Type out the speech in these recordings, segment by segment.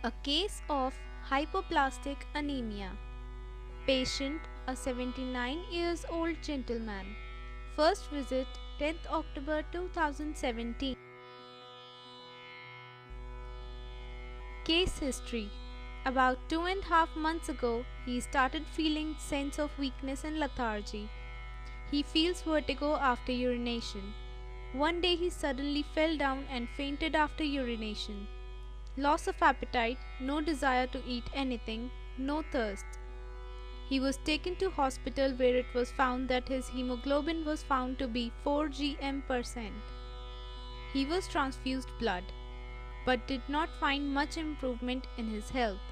A case of hypoplastic anemia. Patient, a 79 years old gentleman. First visit 10th October 2017. Case history. About 2.5 months ago, he started feeling sense of weakness and lethargy. He feels vertigo after urination. One day he suddenly fell down and fainted after urination. Loss of appetite, no desire to eat anything, no thirst. He was taken to hospital where it was found that his hemoglobin was found to be 4 gm%. He was transfused blood, but did not find much improvement in his health.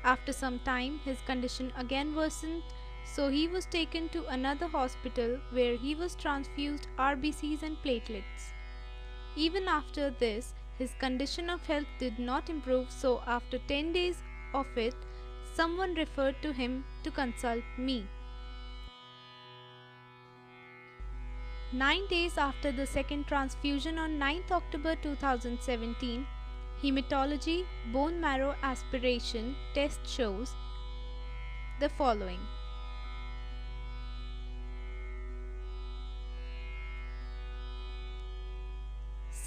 After some time, his condition again worsened, so he was taken to another hospital where he was transfused RBCs and platelets. Even after this, his condition of health did not improve, so after 10 days of it, someone referred to him to consult me. 9 days after the second transfusion on 9th October 2017, hematology bone marrow aspiration test shows the following.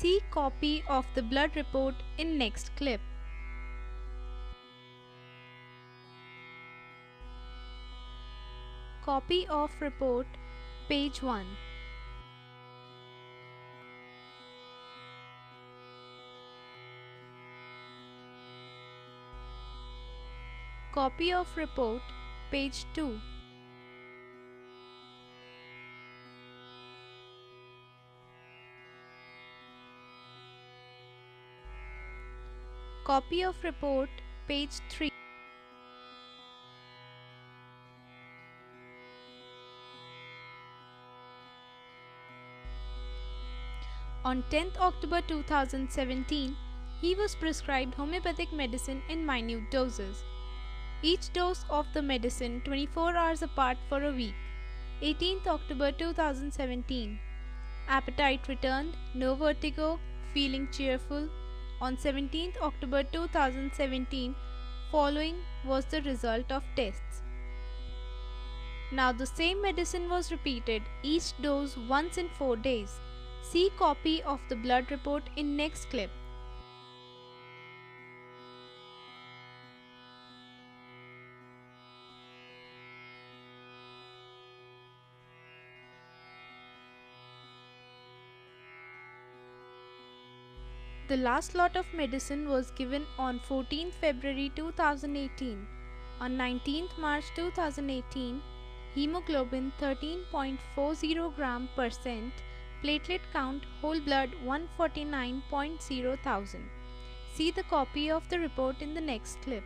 See copy of the blood report in next clip. Copy of report, page 1. Copy of report, page 2. Copy of report, page 3. On 10th October 2017, he was prescribed homeopathic medicine in minute doses. Each dose of the medicine 24 hours apart for a week. 18th October 2017. Appetite returned, no vertigo, feeling cheerful. On 17th October 2017, following was the result of tests. Now the same medicine was repeated, each dose once in 4 days. See copy of the blood report in next clip. The last lot of medicine was given on 14th February 2018. On 19th March 2018, hemoglobin 13.40 gram%, platelet count whole blood 149.0 thousand. See the copy of the report in the next clip.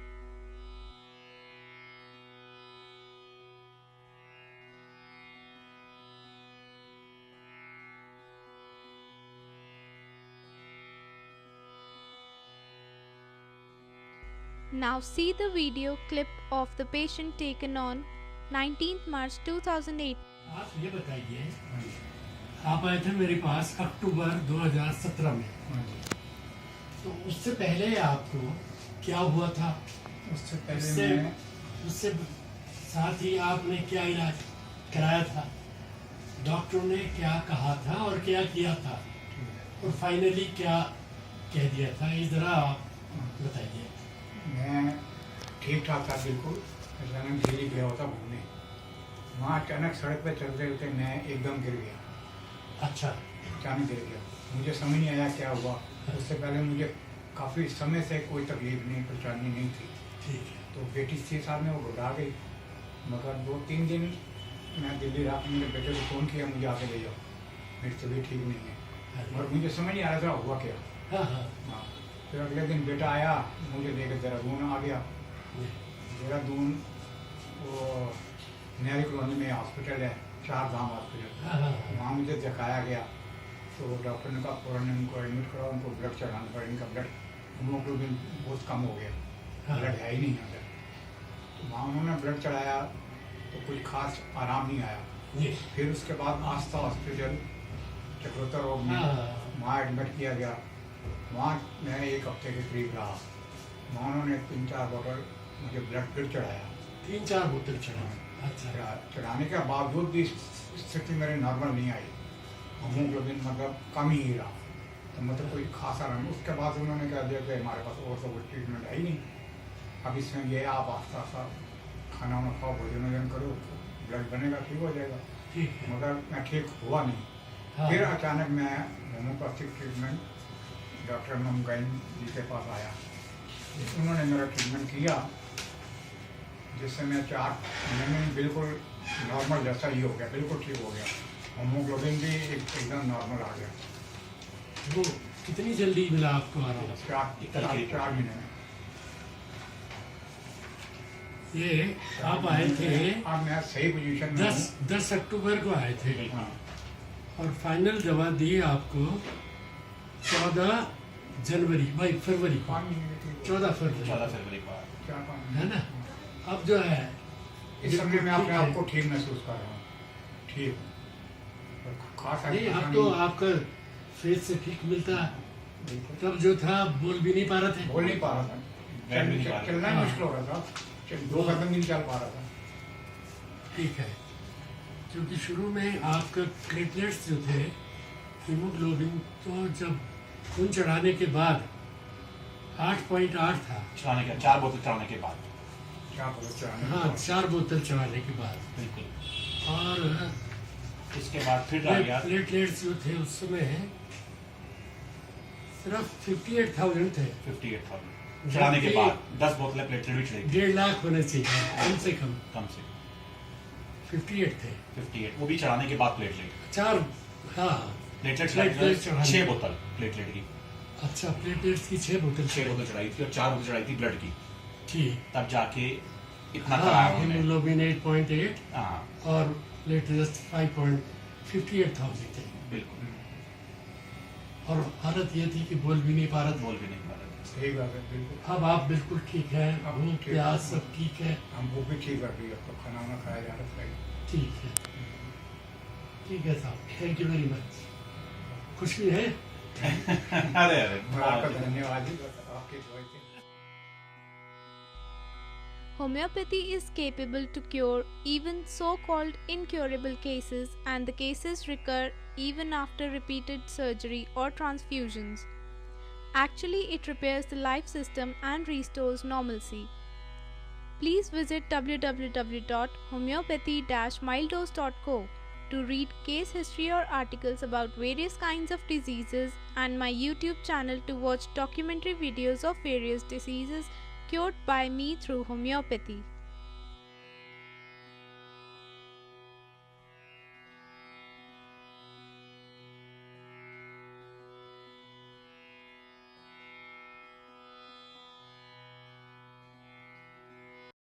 Now see the video clip of the patient taken on 19th March 2008. आप ये बताइए, आप आए थे मेरे पास अक्टूबर 2017 में, तो उससे पहले आपको क्या हुआ था? उससे साथ ही आपने क्या इलाज कराया था, डॉक्टरों ने क्या कहा था और क्या किया था, और फाइनली क्या कह दिया था, इस तरह आप बताइए। मैं ठीक ठाक था बिल्कुल, अचानक दिल्ली गया होता घूमने, वहाँ अचानक सड़क पे चलते चलते मैं एकदम गिर गया। अच्छा। अचानक गिर गया, मुझे समझ नहीं आया क्या हुआ। उससे पहले मुझे काफ़ी समय से कोई तकलीफ नहीं, परेशानी नहीं थी। ठीक है। तो बेटी 6 साल में वो घबरा गई, मगर 2-3 दिन मैं दिल्ली रहा, मेरे बेटे को फ़ोन किया मुझे आके ले जाओ, मेरी तबीयत ठीक नहीं है, और मुझे समझ नहीं आ रहा था हुआ क्या। हाँ। फिर अगले दिन बेटा आया, मुझे लेकर देहरादून आ गया। देहरादून वो नहरी कॉलोनी में हॉस्पिटल है, 4 धाम हॉस्पिटल, वहाँ मुझे दिखाया गया। तो डॉक्टर ने कहा फ़ौरन उनको एडमिट कराओ, उनको ब्लड चढ़ाना पड़ा, इनका ब्लड हीमोग्लोबिन बहुत कम हो गया, ब्लड है ही नहीं अंदर। तो वहाँ उन्होंने ब्लड चढ़ाया तो कुछ खास आराम नहीं आया। फिर उसके बाद आस्था हॉस्पिटल चक्रोतर रोड में वहाँ एडमिट किया गया। वहाँ मैं 1 हफ्ते के करीब रहा। उन्होंने 3-4 बोतल मुझे ब्लड फिर चढ़ाया। 3-4 बोतल चढ़ा। अच्छा। चढ़ाने के बावजूद भी स्थिति मेरी नॉर्मल नहीं आई, हीमोग्लोबिन मतलब कम ही रहा, तो मतलब कोई खासा रहा। उसके बाद उन्होंने कह दिया कि हमारे पास और तो कोई ट्रीटमेंट है ही नहीं, अब इसमें ये आप आस्ता आस्ता खाना वाना खाओ, भोजन वोजन करो, ब्लड बनेगा, ठीक हो जाएगा। मगर मैं ठीक हुआ नहीं। हाँ। फिर अचानक मैं होम्योपैथिक ट्रीटमेंट डॉक्टर ममगैन जी के पास आया, उन्होंने मेरा ट्रीटमेंट किया, जिससे मैं 4 महीने में बिल्कुल नॉर्मल जैसा ही हो गया, बिल्कुल ठीक हो गया। होमोग्लोबिन भी एकदम नॉर्मल आ गया। वो कितनी जल्दी मिला आपको आराम? 4 महीने में। ये आप आए थे, अब मैं सही पोजीशन में 10 अक्टूबर को आए थे। हाँ। और फाइनल दवा दी आपको 14 जनवरी, भाई फरवरी को, 14 फरवरी को, है ना? अब जो है इस समय मैं अपने आप को ठीक महसूस कर रहा हूँ, ठीक। नहीं, अब तो आपका फेस से ठीक मिलता है। तब जो था बोल भी नहीं पा रहे थे, बोल नहीं पा रहा था, चलना ही मुश्किल हो रहा था, 2 कदम नहीं चल पा रहा था। ठीक है, क्योंकि शुरू में आपका प्लेटलेट्स जो थे, हीमोग्लोबिन, तो जब खून चढ़ाने के बाद 8.8 था, चढ़ाने के 4 बोतल चढ़ाने के बाद। हाँ, 4 बोतल चढ़ाने के बाद, बिल्कुल। और इसके बाद फिर आ गया प्लेटलेट्स जो थे उस समय सिर्फ 58,000 थे। 58,000 चढ़ाने के बाद 10 बोतलें प्लेटलेट भी चढ़ी। 1.5 लाख होने चाहिए कम से कम। 58 थे। 58, वो भी चढ़ाने के बाद प्लेटलेट 4, हाँ, प्लेटलेट 6 बोतल प्लेटलेट की। अच्छा, प्लेटलेट्स की 6 बोतल 6 बोतल चढ़ाई थी और 4 बोतल चढ़ाई थी ब्लड की। ठीक, तब जाके इतना हाँ, कराया उन्होंने। हीमोग्लोबिन 8.8 हाँ, और प्लेटलेट्स 5.58,000 थे। बिल्कुल। और हालत ये थी कि बोल भी नहीं पा रहा था। बोल भी नहीं पा रहे थे। सही बात है, बिल्कुल। अब आप बिल्कुल ठीक है, अब भूख ठीक प्यास है। सब ठीक है। हम वो भी ठीक कर दी, अब तो खाना वाना खाया जा रहा है। ठीक है, ठीक है साहब, थैंक यू वेरी मच। खुशी है? अरे आपका धन्यवाद जी, आपकी दुआ से। Homeopathy is capable to cure even so-called incurable cases, and the cases recur even after repeated surgery or transfusions. Actually, it repairs the life system and restores normalcy. Please visit www.homeopathy-milddose.co to read case history or articles about various kinds of diseases, and my YouTube channel to watch documentary videos of various diseases cured by me through homeopathy.